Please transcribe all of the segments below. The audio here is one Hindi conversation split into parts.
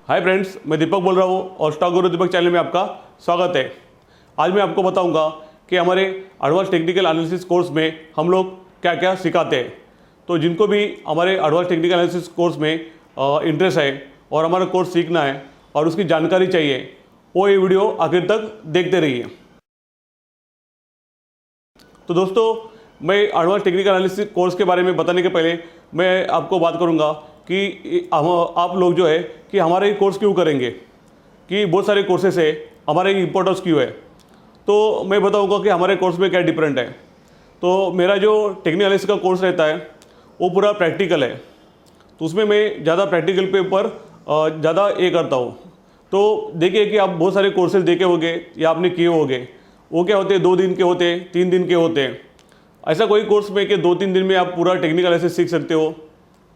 हाय फ्रेंड्स, मैं दीपक बोल रहा हूँ और स्टॉक गुरु दीपक चैनल में आपका स्वागत है। आज मैं आपको बताऊंगा कि हमारे एडवांस टेक्निकल एनालिसिस कोर्स में हम लोग क्या क्या सिखाते हैं। तो जिनको भी हमारे एडवांस टेक्निकल एनालिसिस कोर्स में इंटरेस्ट है और हमारा कोर्स सीखना है और उसकी जानकारी चाहिए, वो ये वीडियो आखिर तक देखते रहिए। तो दोस्तों, मैं एडवांस टेक्निकल एनालिसिस कोर्स के बारे में बताने के पहले मैं आपको बात करूंगा कि आप लोग जो है कि हमारे कोर्स क्यों करेंगे, कि बहुत सारे कोर्सेस है, हमारे इम्पोर्टेंस क्यों है। तो मैं बताऊंगा कि हमारे कोर्स में क्या डिफरेंट है। तो मेरा जो टेक्निकल एनालिसिस का कोर्स रहता है वो पूरा प्रैक्टिकल है, तो उसमें मैं ज़्यादा प्रैक्टिकल पे ऊपर ज़्यादा ये करता हूँ। तो देखिए कि आप बहुत सारे कोर्सेज देखे होंगे या आपने किए होंगे, वो क्या होते हैं, 2 दिन के होते हैं, 3 दिन के होते हैं। ऐसा कोई कोर्स में कि 2-3 दिन में आप पूरा टेक्निकल एनालिसिस सीख सकते हो,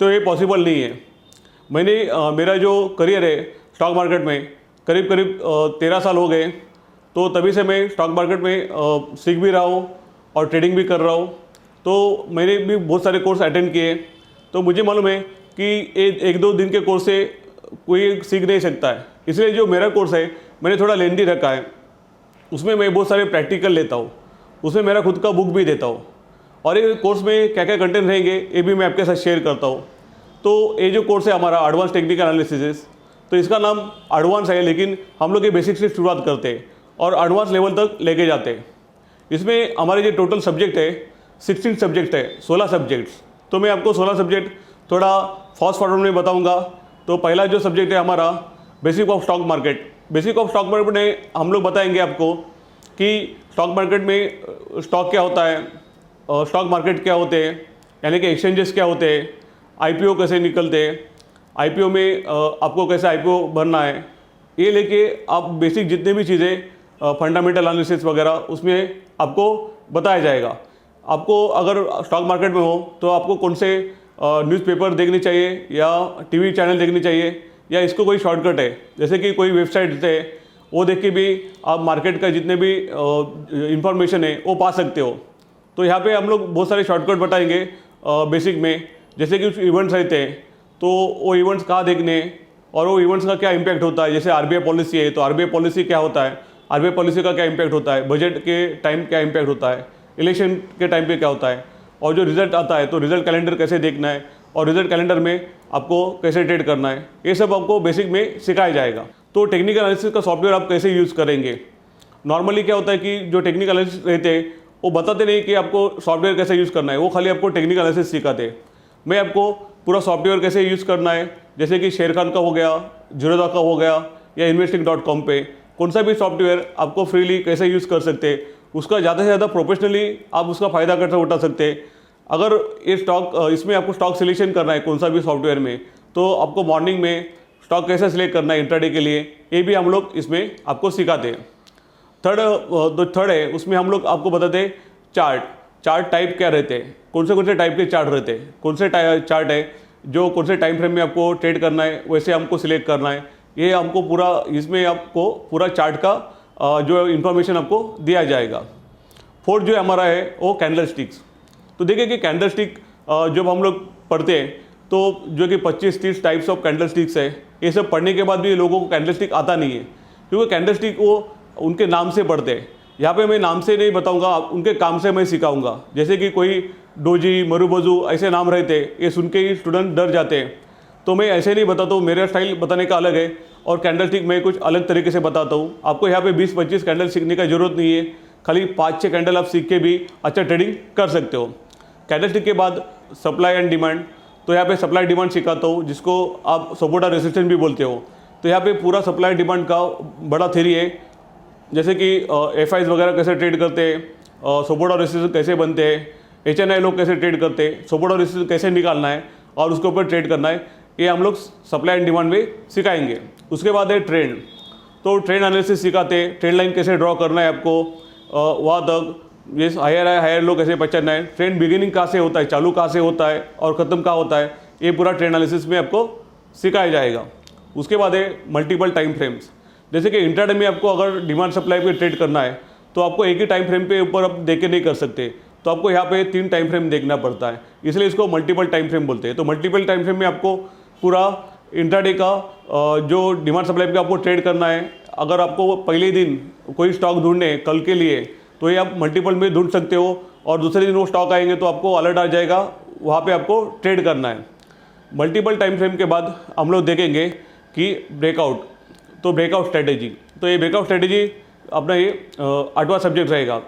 तो ये पॉसिबल नहीं है। मैंने मेरा जो करियर है स्टॉक मार्केट में करीब 13 साल हो गए, तो तभी से मैं स्टॉक मार्केट में सीख भी रहा हूँ और ट्रेडिंग भी कर रहा हूँ। तो मैंने भी बहुत सारे कोर्स अटेंड किए, तो मुझे मालूम है कि 1-2 दिन के कोर्स से कोई सीख नहीं सकता है। इसलिए जो मेरा कोर्स है मैंने थोड़ा लेंथी रखा है, उसमें मैं बहुत सारे प्रैक्टिकल लेता हूँ, उसमें मेरा खुद का बुक भी देता हूँ और ये कोर्स में क्या क्या कंटेंट रहेंगे ये भी मैं आपके साथ शेयर करता हूँ। तो ये जो कोर्स है हमारा एडवांस टेक्निकल एनालिसिस, तो इसका नाम एडवांस है, लेकिन हम लोग ये बेसिक से शुरुआत करते हैं और एडवांस लेवल तक लेके जाते हैं। इसमें हमारे जो टोटल सब्जेक्ट है 16 सब्जेक्ट है, 16 सब्जेक्ट्स। तो मैं आपको 16 सब्जेक्ट थोड़ा फास्ट फॉरवर्ड में बताऊँगा। तो पहला जो सब्जेक्ट है हमारा basic of stock market. Basic of stock market में हम लोग बताएंगे आपको कि स्टॉक मार्केट में स्टॉक क्या होता है, स्टॉक मार्केट क्या होते हैं, यानी कि एक्सचेंजेस क्या होते हैं, आईपीओ कैसे निकलते हैं, आईपीओ में आपको कैसे आईपीओ भरना है, ये लेके आप बेसिक जितने भी चीज़ें फंडामेंटल एनालिसिस वगैरह उसमें आपको बताया जाएगा। आपको अगर स्टॉक मार्केट में हो तो आपको कौन से न्यूज़पेपर देखनी चाहिए या टीवी चैनल देखनी चाहिए, या इसको कोई शॉर्टकट है, जैसे कि कोई वेबसाइट है वो देख के भी आप मार्केट का जितने भी इंफॉर्मेशन है वो पा सकते हो। तो यहाँ पे हम लोग बहुत सारे शॉर्टकट बताएंगे बेसिक में, जैसे कि कुछ इवेंट्स रहते हैं तो वो इवेंट्स कहाँ देखने और वो इवेंट्स का क्या इम्पैक्ट होता है। जैसे आरबीआई पॉलिसी है तो आरबीआई पॉलिसी क्या होता है, आरबीआई पॉलिसी का क्या इम्पैक्ट होता है, बजट के टाइम क्या इम्पैक्ट होता है, इलेक्शन के टाइम पे क्या होता है, और जो रिजल्ट आता है तो रिजल्ट कैलेंडर कैसे देखना है और रिजल्ट कैलेंडर में आपको कैसे ट्रेड करना है, ये सब आपको बेसिक में सिखाया जाएगा। तो टेक्निकल एनालिसिस का सॉफ्टवेयर आप कैसे यूज़ करेंगे। नॉर्मली क्या होता है कि जो टेक्निकल एनालिसिस रहते हैं वो बताते नहीं कि आपको सॉफ्टवेयर कैसे यूज़ करना है, वो खाली आपको टेक्निकल एनालिसिस सिखाते हैं। मैं आपको पूरा सॉफ्टवेयर कैसे यूज़ करना है, जैसे कि शेर खान का हो गया, जीरोधा का हो गया, या investing.com पे कौन सा भी सॉफ्टवेयर आपको फ्रीली कैसे यूज़ कर सकते हैं, उसका ज़्यादा से ज़्यादा प्रोफेशनली आप उसका फ़ायदा कैसे उठा सकते हैं। अगर ये इसमें आपको स्टॉक सिलेक्शन करना है कौन सा भी सॉफ्टवेयर में, तो आपको मॉर्निंग में स्टॉक कैसे सिलेक्ट करना है इंट्राडे के लिए, ये भी हम लोग इसमें आपको सिखाते हैं। थर्ड है उसमें हम लोग आपको बताते हैं चार्ट टाइप क्या रहते हैं, कौन से टाइप के चार्ट रहते हैं, कौन से चार्ट है जो कौन से टाइम फ्रेम में आपको ट्रेड करना है वैसे हमको सिलेक्ट करना है। ये हमको पूरा इसमें आपको पूरा चार्ट का जो इन्फॉर्मेशन आपको दिया जाएगा। फोर्थ जो हमारा है वो कैंडल स्टिक्स। तो देखिए कि कैंडल स्टिक जब हम लोग पढ़ते हैं तो जो कि 25-30 टाइप्स ऑफ कैंडल स्टिक्स है, ये सब पढ़ने के बाद भी लोगों को कैंडल स्टिक आता नहीं है, क्योंकि कैंडल स्टिक वो उनके नाम से पढ़ते हैं। यहाँ पे मैं नाम से नहीं बताऊंगा, उनके काम से मैं सिखाऊंगा। जैसे कि कोई डोजी, मरुबजू ऐसे नाम रहते हैं, ये सुन के ही स्टूडेंट डर जाते हैं। तो मैं ऐसे नहीं बताता हूँ, मेरा स्टाइल बताने का अलग है और कैंडल स्टिक मैं कुछ अलग तरीके से बताता हूँ। आपको यहाँ पे 20-25 कैंडल सीखने का जरूरत नहीं है, खाली 5-6 कैंडल आप सीख के भी अच्छा ट्रेडिंग कर सकते हो। कैंडल स्टिक के बाद सप्लाई एंड डिमांड, तो यहाँ पे सप्लाई डिमांड सिखाता हूँ, जिसको आप सपोर्ट और रेजिस्टेंस भी बोलते हो। तो यहाँ पे पूरा सप्लाई डिमांड का बड़ा थ्योरी है, जैसे कि एफआईज वगैरह कैसे ट्रेड करते हैं, सपोर्ट और रेजिस्टेंस कैसे बनते हैं, एचएनआई लोग कैसे ट्रेड करते हैं, सपोर्ट और रेजिस्टेंस कैसे निकालना है और उसके ऊपर ट्रेड करना है, ये हम लोग सप्लाई एंड डिमांड में सिखाएंगे। उसके बाद है ट्रेंड, तो ट्रेंड एनालिसिस सिखाते हैं, ट्रेंड लाइन कैसे ड्रॉ करना है आपको, वहाँ तक ये हायर लो कैसे पहचानना है, ट्रेंड बिगिनिंग कहाँ से होता है, चालू कहाँ से होता है और ख़त्म कहाँ होता है, ये पूरा ट्रेंड एनालिसिस में आपको सिखाया जाएगा। उसके बाद है मल्टीपल टाइम फ्रेम्स, जैसे कि इंट्राडे में आपको अगर डिमांड सप्लाई पे ट्रेड करना है तो आपको एक ही टाइम फ्रेम पे ऊपर आप देख के नहीं कर सकते, तो आपको यहाँ पे 3 टाइम फ्रेम देखना पड़ता है, इसलिए इसको मल्टीपल टाइम फ्रेम बोलते हैं। तो मल्टीपल टाइम फ्रेम में आपको पूरा इंट्राडे का जो डिमांड सप्लाई पे आपको ट्रेड करना है, अगर आपको पहले दिन कोई स्टॉक ढूंढने कल के लिए, तो ये आप मल्टीपल में ढूंढ सकते हो और दूसरे दिन वो स्टॉक आएंगे तो आपको अलर्ट आ जाएगा, वहाँ पे आपको ट्रेड करना है। मल्टीपल टाइम फ्रेम के बाद हम लोग देखेंगे कि ब्रेकआउट, तो ब्रेकआउट स्ट्रेटेजी, तो ये ब्रेकआउट स्ट्रेटेजी अपना ये 8वां सब्जेक्ट रहेगा।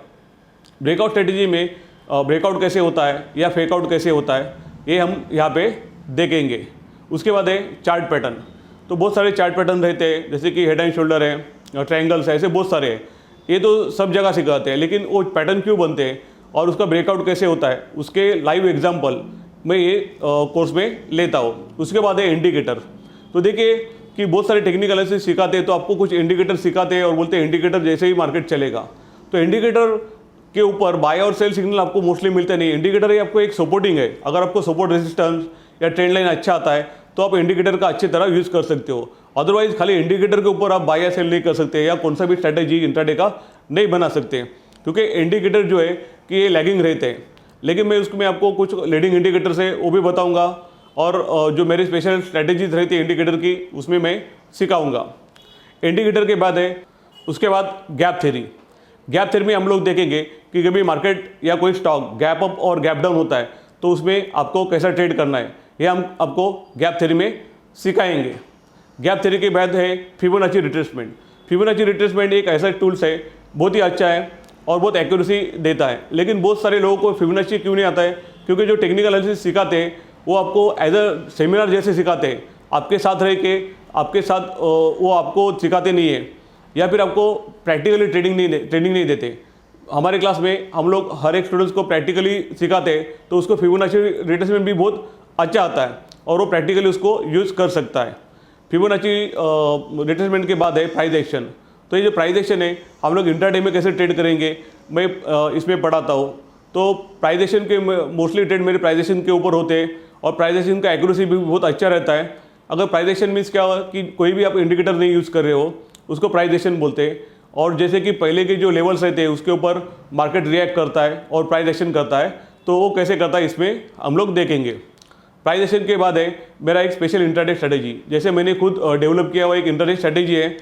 ब्रेकआउट स्ट्रेटेजी में ब्रेकआउट कैसे होता है या फेकआउट कैसे होता है, ये हम यहाँ पे देखेंगे। उसके बाद है चार्ट पैटर्न, तो बहुत सारे चार्ट पैटर्न रहते हैं, जैसे कि हेड एंड शोल्डर है, ट्रायंगल्स है, ऐसे बहुत सारे हैं। ये तो सब जगह सिखाते हैं, लेकिन वो पैटर्न क्यों बनते हैं और उसका ब्रेकआउट कैसे होता है, उसके लाइव एग्जाम्पल मैं ये कोर्स में लेता हूँ। उसके बाद है इंडिकेटर, तो देखिए कि बहुत सारे टेक्निकल एनालिसिस सिखाते हैं, तो आपको कुछ इंडिकेटर सिखाते हैं और बोलते हैं इंडिकेटर जैसे ही मार्केट चलेगा। तो इंडिकेटर के ऊपर बाय और सेल सिग्नल आपको मोस्टली मिलते नहीं। इंडिकेटर ही आपको एक सपोर्टिंग है, अगर आपको सपोर्ट रेजिस्टेंस या ट्रेंड लाइन अच्छा आता है तो आप इंडिकेटर का अच्छी तरह यूज़ कर सकते हो। अदरवाइज खाली इंडिकेटर के ऊपर आप बाय या सेल नहीं कर सकते या कौन सा भी स्ट्रैटेजी इंट्राडे का नहीं बना सकते, क्योंकि इंडिकेटर जो है कि ये लैगिंग रहते हैं। लेकिन मैं उसमें आपको कुछ लीडिंग इंडिकेटर्स है वो भी बताऊंगा, और जो मेरी स्पेशल स्ट्रैटेजीज रहती है इंडिकेटर की उसमें मैं सिखाऊंगा। इंडिकेटर के बाद है उसके बाद गैप थ्योरी। गैप थ्योरी में हम लोग देखेंगे कि कभी मार्केट या कोई स्टॉक गैप अप और गैप डाउन होता है तो उसमें आपको कैसा ट्रेड करना है, ये हम आपको गैप थ्योरी में सिखाएंगे। गैप थ्योरी के बाद है फिबोनाची रिट्रेसमेंट। फिबोनाची रिट्रेसमेंट एक ऐसा टूल्स है, बहुत ही अच्छा है और बहुत एक्यूरेसी देता है। लेकिन बहुत सारे लोगों को फिबोनाची क्यों नहीं आता है, क्योंकि जो टेक्निकल एनालिसिस सिखाते हैं वो आपको एज अ सेमिनार जैसे सिखाते हैं, आपके साथ रह के आपके साथ वो आपको सिखाते नहीं है, या फिर आपको प्रैक्टिकली ट्रेनिंग नहीं देते। हमारे क्लास में हम लोग हर एक स्टूडेंट्स को प्रैक्टिकली सिखाते हैं, तो उसको फिबोनाची रिट्रेसमेंट भी बहुत अच्छा आता है और वो प्रैक्टिकली उसको यूज़ कर सकता है। फिबोनाची रिट्रेसमेंट के बाद है प्राइस एक्शन। तो ये जो प्राइस एक्शन है हम लोग इंट्राडे में कैसे ट्रेड करेंगे मैं इसमें पढ़ाता हूँ। तो प्राइस एक्शन के मोस्टली ट्रेड मेरे प्राइस एक्शन के ऊपर होते हैं और प्राइस एक्शन का एक्यूरेसी भी बहुत अच्छा रहता है। अगर प्राइस एक्शन मीन्स क्या हुआ कि कोई भी आप इंडिकेटर नहीं यूज़ कर रहे हो उसको प्राइस एक्शन बोलते हैं, और जैसे कि पहले के जो लेवल्स रहते हैं उसके ऊपर मार्केट रिएक्ट करता है और प्राइस एक्शन करता है, तो वो कैसे करता है इसमें हम लोग देखेंगे। प्राइस एक्शन के बाद है मेरा एक स्पेशल इंट्राडे स्ट्रैटेजी, जैसे मैंने खुद डेवलप किया हुआ एक इंट्राडे स्ट्रैटेजी है,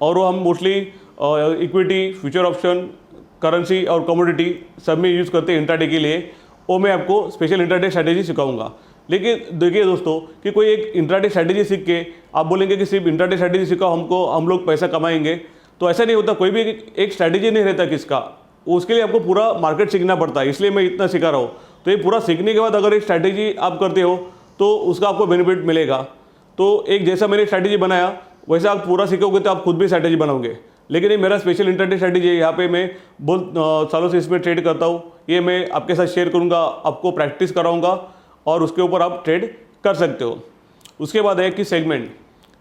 और वो हम mostly equity, future option, currency और कमोडिटी सब में यूज़ करते हैं इंट्राडे के लिए। वो मैं आपको स्पेशल इंट्राडे स्ट्रैटेजी सिखाऊंगा। लेकिन देखिए दोस्तों कि कोई एक इंट्राडे स्ट्रैटेजी सीख के आप बोलेंगे कि सिर्फ इंट्राडे स्ट्रैटेजी सीखा हमको हम लोग पैसा कमाएंगे, तो ऐसा नहीं होता। कोई भी एक स्ट्रैटेजी नहीं रहता किसका, उसके लिए आपको पूरा मार्केट सीखना पड़ता है, इसलिए मैं इतना सिखा रहा हूँ। तो ये पूरा सीखने के बाद अगर एक स्ट्रैटेजी आप करते हो तो उसका आपको बेनिफिट मिलेगा। तो एक जैसा मैंने स्ट्रैटेजी बनाया वैसा आप पूरा सीखोगे तो आप खुद भी स्ट्रैटेजी बनाओगे। लेकिन ये मेरा स्पेशल इंट्राडे स्ट्रैटेजी है, यहाँ पे मैं बहुत सालों से इसमें ट्रेड करता हूँ। ये मैं आपके साथ शेयर करूँगा, आपको प्रैक्टिस कराऊँगा और उसके ऊपर आप ट्रेड कर सकते हो। उसके बाद है कि सेगमेंट,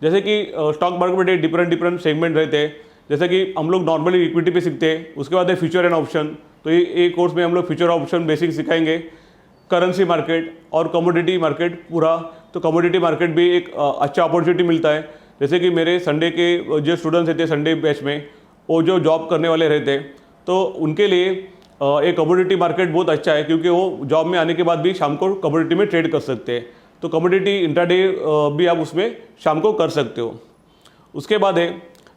जैसे कि स्टॉक मार्केट में डिफरेंट सेगमेंट रहते हैं, जैसे कि हम लोग नॉर्मली इक्विटी पे सीखते हैं। उसके बाद है फ्यूचर एंड ऑप्शन, तो ये कोर्स में हम लोग फ्यूचर ऑप्शन बेसिक सिखाएंगे। करेंसी मार्केट और कमोडिटी मार्केट पूरा, तो कमोडिटी मार्केट भी एक अच्छा अपॉर्चुनिटी मिलता है। जैसे कि मेरे संडे के जो स्टूडेंट्स रहते हैं संडे बैच में, वो जो जॉब करने वाले रहते हैं, तो उनके लिए एक कमोडिटी मार्केट बहुत अच्छा है, क्योंकि वो जॉब में आने के बाद भी शाम को कमोडिटी में ट्रेड कर सकते हैं। तो कमोडिटी इंट्राडे भी आप उसमें शाम को कर सकते हो। उसके बाद है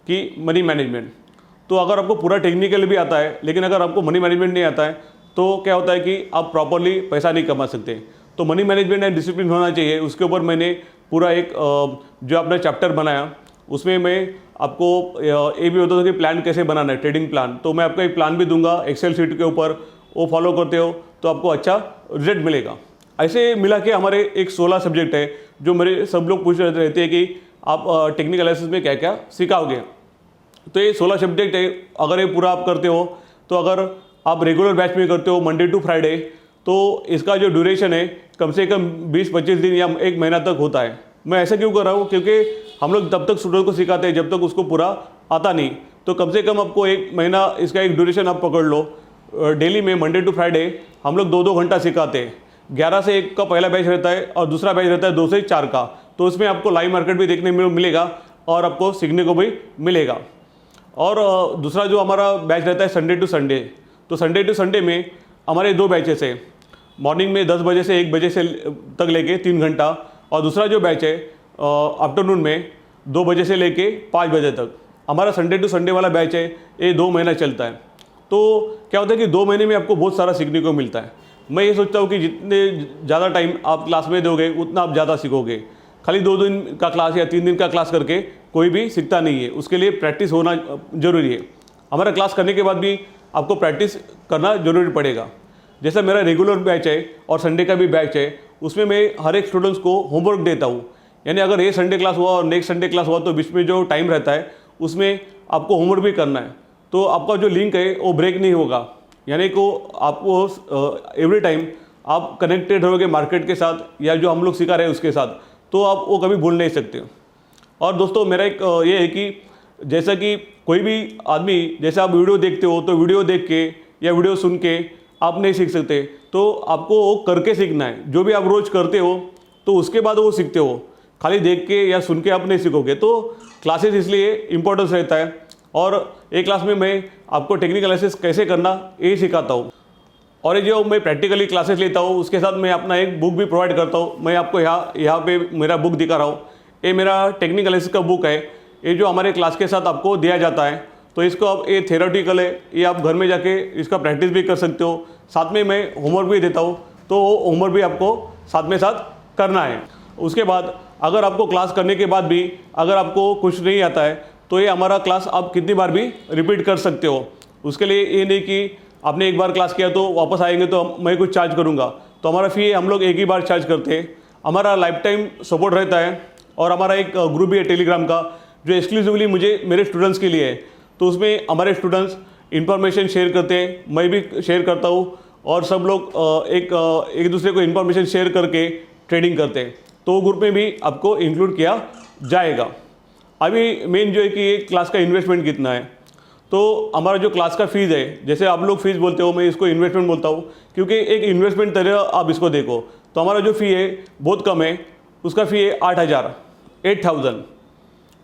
कि मनी मैनेजमेंट। तो अगर आपको पूरा टेक्निकल भी आता है लेकिन अगर आपको मनी मैनेजमेंट नहीं आता है तो क्या होता है कि आप प्रॉपरली पैसा नहीं कमा सकते। तो मनी मैनेजमेंट एंड डिसिप्लिन होना चाहिए, उसके ऊपर मैंने पूरा एक जो अपना चैप्टर बनाया, उसमें मैं आपको ये भी होता था कि प्लान कैसे बनाना है, ट्रेडिंग प्लान। तो मैं आपको एक प्लान भी दूंगा एक्सेल शीट के ऊपर, वो फॉलो करते हो तो आपको अच्छा रिजल्ट मिलेगा। ऐसे मिला के हमारे एक 16 सब्जेक्ट है जो मेरे सब लोग पूछ रहे रहते हैं कि आप टेक्निकल एनालिसिस में क्या क्या सिखाओगे। तो ये 16 सब्जेक्ट है, अगर ये पूरा आप करते हो तो अगर आप रेगुलर बैच में करते हो मंडे टू फ्राइडे, तो इसका जो ड्यूरेशन है कम से कम 20-25 दिन या 1 महीना तक होता है। मैं ऐसा क्यों कर रहा हूँ, क्योंकि हम लोग तब तक स्टूडेंट को सिखाते हैं जब तक उसको पूरा आता नहीं। तो कम से कम आपको 1 महीना इसका एक ड्यूरेशन आप पकड़ लो। डेली में मंडे टू फ्राइडे हम लोग 2-2 घंटा सिखाते हैं। 11 से 1 का पहला बैच रहता है और दूसरा बैच रहता है 2 से 4 का। तो उसमें आपको लाइव मार्केट भी देखने में मिलेगा और आपको सीखने को भी मिलेगा। और दूसरा जो हमारा बैच रहता है संडे टू संडे, तो संडे टू संडे में हमारे 2 बैचेस हैं, मॉर्निंग में 10 बजे से 1 बजे से तक लेके 3 घंटा, और दूसरा जो बैच है आफ्टरनून में 2 बजे से लेके 5 बजे तक। हमारा संडे टू संडे वाला बैच है, ये 2 महीना चलता है। तो क्या होता है कि 2 महीने में आपको बहुत सारा सीखने को मिलता है। मैं ये सोचता हूँ कि जितने ज़्यादा टाइम आप क्लास में दोगे उतना आप ज़्यादा सीखोगे। खाली 2 दिन का क्लास या 3 दिन का क्लास करके कोई भी सीखता नहीं है, उसके लिए प्रैक्टिस होना ज़रूरी है। हमारा क्लास करने के बाद भी आपको प्रैक्टिस करना ज़रूरी पड़ेगा। जैसा मेरा रेगुलर बैच है और संडे का भी बैच है, उसमें मैं हर एक स्टूडेंट्स को होमवर्क देता हूँ। यानी अगर ये संडे क्लास हुआ और नेक्स्ट संडे क्लास हुआ तो बीच में जो टाइम रहता है उसमें आपको होमवर्क भी करना है। तो आपका जो लिंक है वो ब्रेक नहीं होगा, यानी को आपको एवरी टाइम आप कनेक्टेड रहोगे मार्केट के साथ या जो हम लोग सिखा रहे हैं उसके साथ, तो आप वो कभी भूल नहीं सकते। और दोस्तों मेरा एक ये है कि जैसा कि कोई भी आदमी, जैसे आप वीडियो देखते हो तो वीडियो देख के या वीडियो सुन के आप नहीं सीख सकते, तो आपको वो करके सीखना है। जो भी आप रोज़ करते हो तो उसके बाद वो सीखते हो, खाली देख के या सुन के आप नहीं सीखोगे। तो क्लासेस इसलिए इम्पोर्टेंस रहता है। और एक क्लास में मैं आपको टेक्निकल एनालिसिस कैसे करना ये सिखाता हूँ। और ये जो मैं प्रैक्टिकली क्लासेस लेता हूँ उसके साथ मैं अपना एक बुक भी प्रोवाइड करता हूँ। मैं आपको यहाँ पे मेरा बुक दिखा रहा हूँ, ये मेरा टेक्निकल एनालिसिस का बुक है। ये जो हमारे क्लास के साथ आपको दिया जाता है, तो इसको आप, ये थेरोटिकल है, ये आप घर में जाके इसका प्रैक्टिस भी कर सकते हो। साथ में मैं होमवर्क भी देता हूँ, तो वो होमवर्क भी आपको साथ में साथ करना है। उसके बाद अगर आपको क्लास करने के बाद भी अगर आपको कुछ नहीं आता है तो ये हमारा क्लास आप कितनी बार भी रिपीट कर सकते हो। उसके लिए ये नहीं कि आपने एक बार क्लास किया तो वापस आएंगे तो मैं कुछ चार्ज करूँगा। तो हमारा फ़ी हम लोग एक ही बार चार्ज करते हैं। हमारा लाइफ टाइम सपोर्ट रहता है। और हमारा एक ग्रुप भी है टेलीग्राम का, जो एक्सक्लूसिवली मेरे स्टूडेंट्स के लिए है। तो उसमें हमारे स्टूडेंट्स इन्फॉर्मेशन शेयर करते हैं, मैं भी शेयर करता हूँ, और सब लोग एक दूसरे को इन्फॉर्मेशन शेयर करके ट्रेडिंग करते हैं। तो ग्रुप में भी आपको इंक्लूड किया जाएगा। अभी मेन जो है कि ये क्लास का इन्वेस्टमेंट कितना है। तो हमारा जो क्लास का फ़ीस है, जैसे आप लोग फ़ीस बोलते हो, मैं इसको इन्वेस्टमेंट बोलता हूँ, क्योंकि एक इन्वेस्टमेंट तरह आप इसको देखो। तो हमारा जो फ़ी है बहुत कम है, उसका फ़ी है 8,000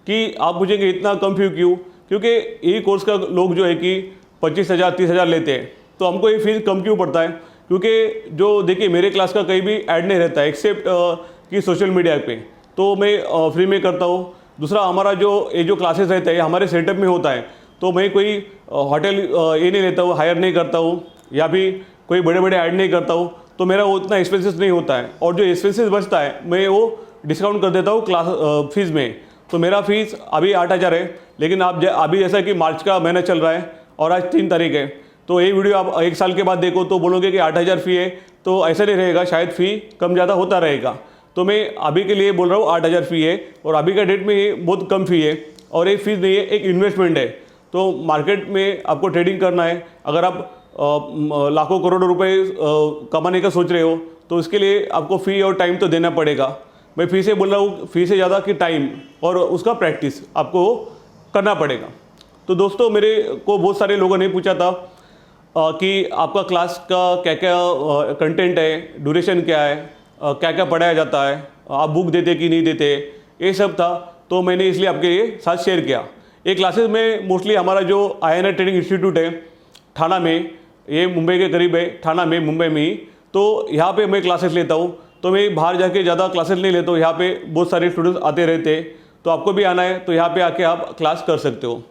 कि आप पूछेंगे इतना कम फ़ी क्यों? क्योंकि ये कोर्स का लोग जो है कि 25,000 30,000 लेते हैं, तो हमको ये फ़ीस कम क्यों पड़ता है? क्योंकि जो देखिए मेरे क्लास का कहीं भी ऐड नहीं रहता है एक्सेप्ट कि सोशल मीडिया पे, तो मैं फ्री में करता हूँ। दूसरा, हमारा ये जो क्लासेस रहते हैं हमारे सेटअप में होता है, तो मैं कोई होटल ये नहीं लेता हूँ, हायर नहीं करता हूँ, या फिर कोई बड़े बड़े ऐड नहीं करता हूँ, तो मेरा वो उतना एक्सपेंसेस नहीं होता है। और जो एक्सपेंसेस बचता है मैं वो डिस्काउंट कर देता हूँ क्लास फीस में। तो मेरा फीस अभी 8,000 है, लेकिन आप अभी जैसा कि मार्च का महीना चल रहा है और आज 3 तारीख है, तो ये वीडियो आप 1 साल के बाद देखो तो बोलोगे कि 8,000 फ़ी है, तो ऐसा नहीं रहेगा, शायद फ़ी कम ज़्यादा होता रहेगा। तो मैं अभी के लिए बोल रहा हूँ 8,000 फ़ी है, और अभी का डेट में ये बहुत कम फ़ी है, और एक फ़ीस नहीं है, एक इन्वेस्टमेंट है। तो मार्केट में आपको ट्रेडिंग करना है, अगर आप लाखों करोड़ों रुपए कमाने का सोच रहे हो, तो उसके लिए आपको फ़ी और टाइम तो देना पड़ेगा। मैं फ़ी से बोल रहा हूँ, फ़ी से ज़्यादा कि टाइम और उसका प्रैक्टिस आपको करना पड़ेगा। तो दोस्तों, मेरे को बहुत सारे लोगों ने पूछा था कि आपका क्लास का क्या क्या कंटेंट है, ड्यूरेशन क्या है, क्या क्या पढ़ाया जाता है, आप बुक देते कि नहीं देते, ये सब था। तो मैंने इसलिए आपके साथ शेयर किया। ये क्लासेस में मोस्टली हमारा जो INR ट्रेनिंग इंस्टीट्यूट है ठाणा में, ये मुंबई के करीब है, ठाणा में, मुंबई में ही, तो यहाँ पे मैं क्लासेस लेता हूँ। तो मैं बाहर जाके ज़्यादा क्लासेस नहीं लेता हूँ, यहाँ पे बहुत सारे स्टूडेंट्स आते रहते हैं। तो आपको भी आना है तो यहाँ पे आके आप क्लास कर सकते हो।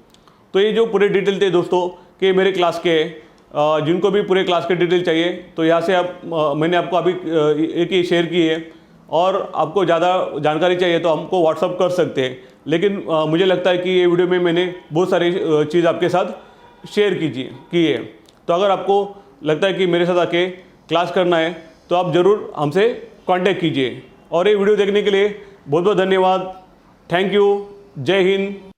तो ये जो पूरे डिटेल थे दोस्तों कि मेरे क्लास के, जिनको भी पूरे क्लास के डिटेल चाहिए तो यहाँ से आप, मैंने आपको अभी एक ही शेयर की है। और आपको ज़्यादा जानकारी चाहिए तो हमको व्हाट्सअप कर सकते हैं। लेकिन मुझे लगता है कि ये वीडियो में मैंने बहुत सारी चीज़ आपके साथ शेयर की है। तो अगर आपको लगता है कि मेरे साथ आके क्लास करना है तो आप ज़रूर हमसे कांटेक्ट कीजिए। और ये वीडियो देखने के लिए बहुत बहुत धन्यवाद। Thank you. जय हिंद।